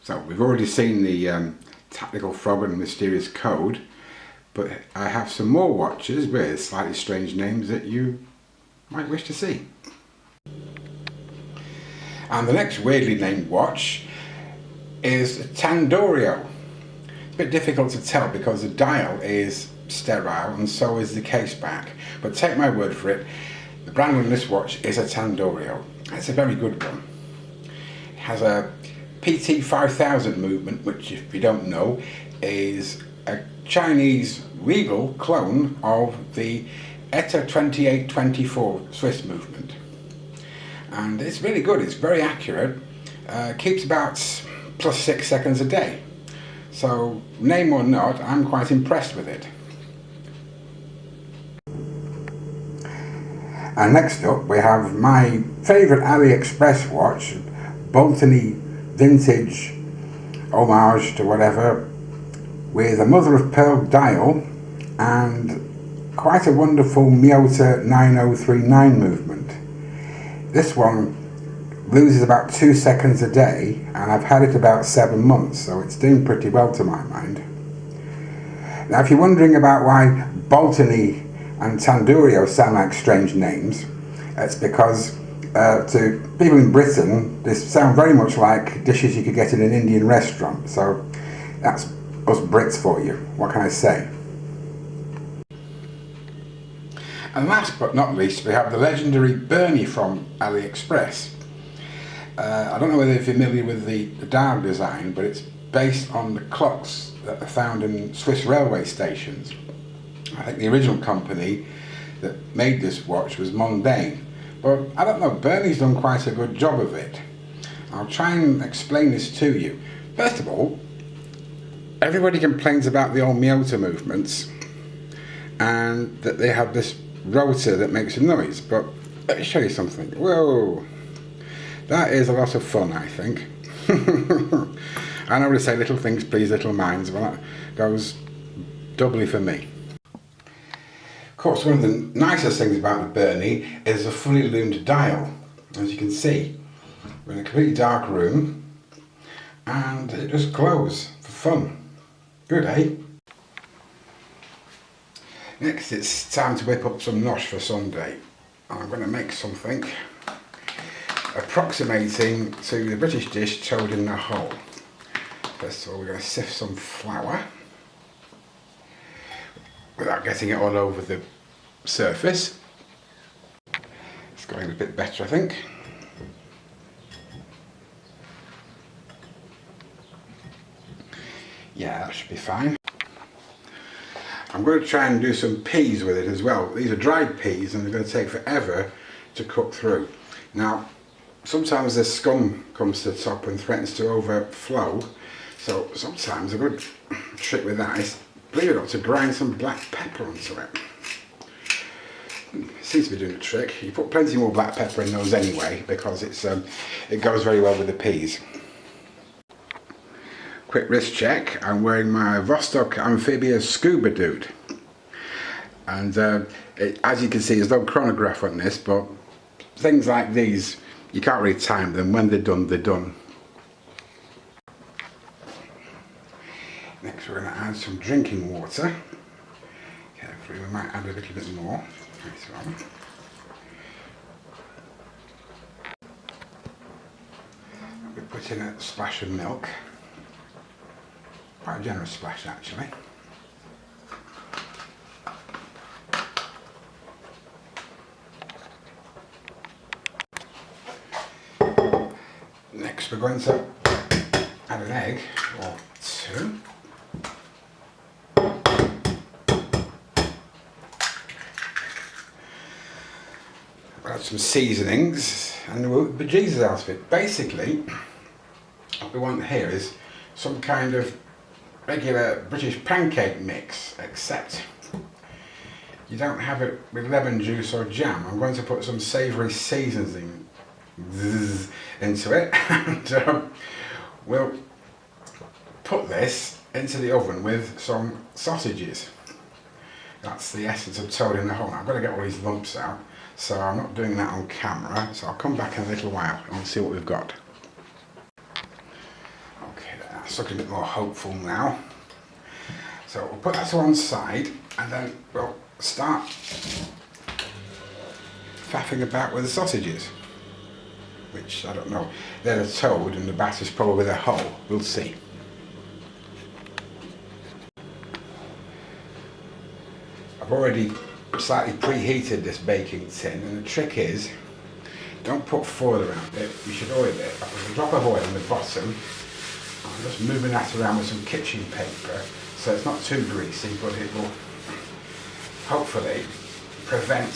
So we've already seen the tactical frog and mysterious code, but I have some more watches with slightly strange names that you might wish to see. And the next weirdly named watch is Tandorio. It's a bit difficult to tell because the dial is sterile and so is the case back, but take my word for it, the brand on this watch is a Tandorio. It's a very good one. It has a PT 5000 movement, which if you don't know is a Chinese regal clone of the ETA 2824 Swiss movement, and it's really good. It's very accurate, keeps about +6 seconds a day, so name or not, I'm quite impressed with it. And next up we have my favourite AliExpress watch, Boltony vintage homage to whatever, with a mother of pearl dial and quite a wonderful Miyota 9039 movement. This one loses about 2 seconds a day and I've had it about 7 months, so it's doing pretty well to my mind. Now if you're wondering about why Boltony and Tandorio sound like strange names, it's because to people in Britain, they sound very much like dishes you could get in an Indian restaurant. So that's us Brits for you. What can I say? And last but not least, we have the legendary Bernie from AliExpress. I don't know whether you're familiar with the dial design, but it's based on the clocks that are found in Swiss railway stations. I think the original company that made this watch was Mondaine. But I don't know, Bernie's done quite a good job of it. I'll try and explain this to you. First of all, everybody complains about the old Miyota movements and that they have this rotor that makes a noise, but let me show you something. Whoa, that is a lot of fun, I think. I know they say little things please little minds, but that goes doubly for me. Of course, one of the nicest things about the Bernie is the fully loomed dial. As you can see, we're in a completely dark room and it just glows for fun. Good, eh? Next, it's time to whip up some nosh for Sunday. I'm going to make something approximating to the British dish toad in the hole. First of all, we're going to sift some flour without getting it all over the surface. It's going a bit better, I think. Yeah, that should be fine. I'm going to try and do some peas with it as well. These are dried peas and they're going to take forever to cook through. Now, sometimes the scum comes to the top and threatens to overflow, so sometimes a good trick with that is, believe it or not, to grind some black pepper onto it. Seems to be doing the trick. You put plenty more black pepper in those anyway because it goes very well with the peas. Quick wrist check, I'm wearing my Vostok Amphibia Scuba Dude. And as you can see, there's no chronograph on this, but things like these, you can't really time them. When they're done, they're done. Next we're going to add some drinking water. Carefully, we might add a little bit more. We put in a splash of milk. Quite a generous splash actually. Next we're going to add an egg or two. We'll add some seasonings and we'll bejesus out of it. Basically, what we want here is some kind of regular British pancake mix, except you don't have it with lemon juice or jam. I'm going to put some savoury seasoning into it and we'll put this into the oven with some sausages. That's the essence of toad in the hole. I'm going to get all these lumps out, so I'm not doing that on camera, so I'll come back in a little while and see what we've got. Okay It's looking a bit more hopeful now. So we'll put that to one side and then we'll start faffing about with the sausages. Which, I don't know, they're the toad and the batter's probably the whole. We'll see. I've already slightly preheated this baking tin, and the trick is, don't put foil around it. You should oil it. I put a drop of oil on the bottom. I'm just moving that around with some kitchen paper so it's not too greasy, but it will hopefully prevent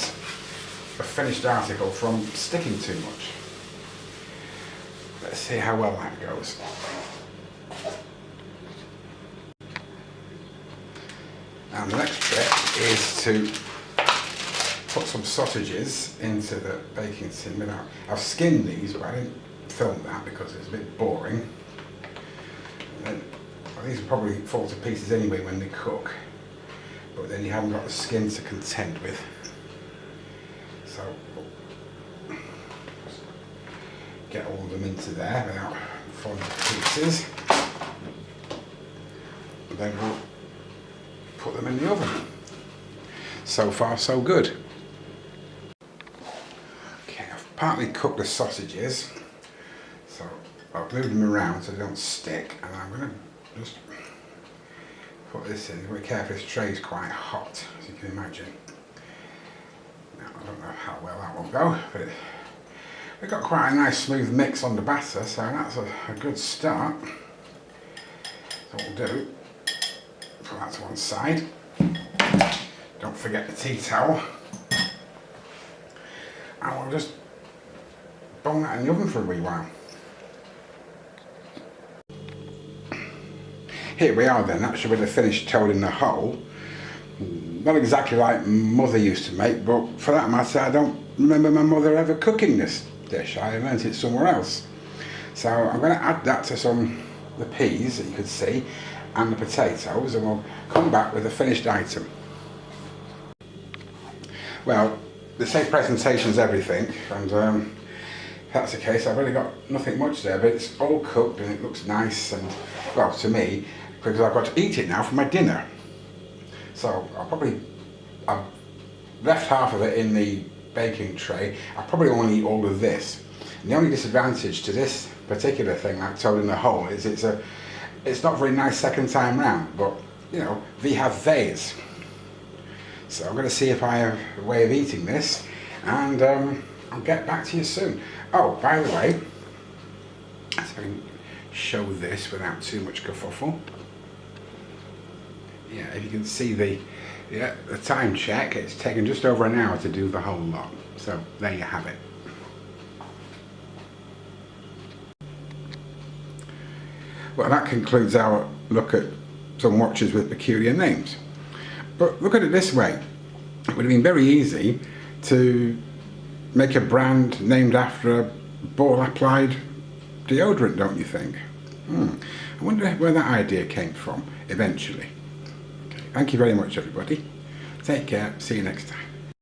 a finished article from sticking too much. Let's see how well that goes. And the next bit is to put some sausages into the baking tin. Now, I've skinned these, but I didn't film that because it's a bit boring. And then, well, these will probably fall to pieces anyway when they cook, but then you haven't got the skin to contend with. So, just get all of them into there without falling to pieces. And then we'll put them in the oven. So far, so good. Okay, I've partly cooked the sausages, so I'll glue them around so they don't stick, and I'm going to just put this in. Be careful, this tray is quite hot, as you can imagine. Now, I don't know how well that will go, but we've got quite a nice smooth mix on the batter, so that's a good start. So what we'll do, put that to one side. Don't forget the tea towel. And we'll just bung that in the oven for a wee while. Here we are then, actually with a finished toad in the hole. Not exactly like Mother used to make, but for that matter I don't remember my mother ever cooking this dish. I learnt it somewhere else. So I'm going to add that to the peas that you could see and the potatoes, and we'll come back with a finished item. Well, they say presentation's everything, and if that's the case, I've really got nothing much there, but it's all cooked and it looks nice, and well, to me, because I've got to eat it now for my dinner. So I've left half of it in the baking tray. I'll probably only eat all of this. And the only disadvantage to this particular thing, like toad in the hole, is it's not very nice second time round, but you know, we have these. So I'm going to see if I have a way of eating this, and I'll get back to you soon. Oh, by the way, let's see if I can show this without too much kerfuffle. Yeah, if you can see the time check, it's taken just over an hour to do the whole lot. So there you have it. Well, that concludes our look at some watches with peculiar names. But look at it this way, it would have been very easy to make a brand named after a ball-applied deodorant, don't you think? I wonder where that idea came from eventually. Okay. Thank you very much, everybody. Take care, see you next time.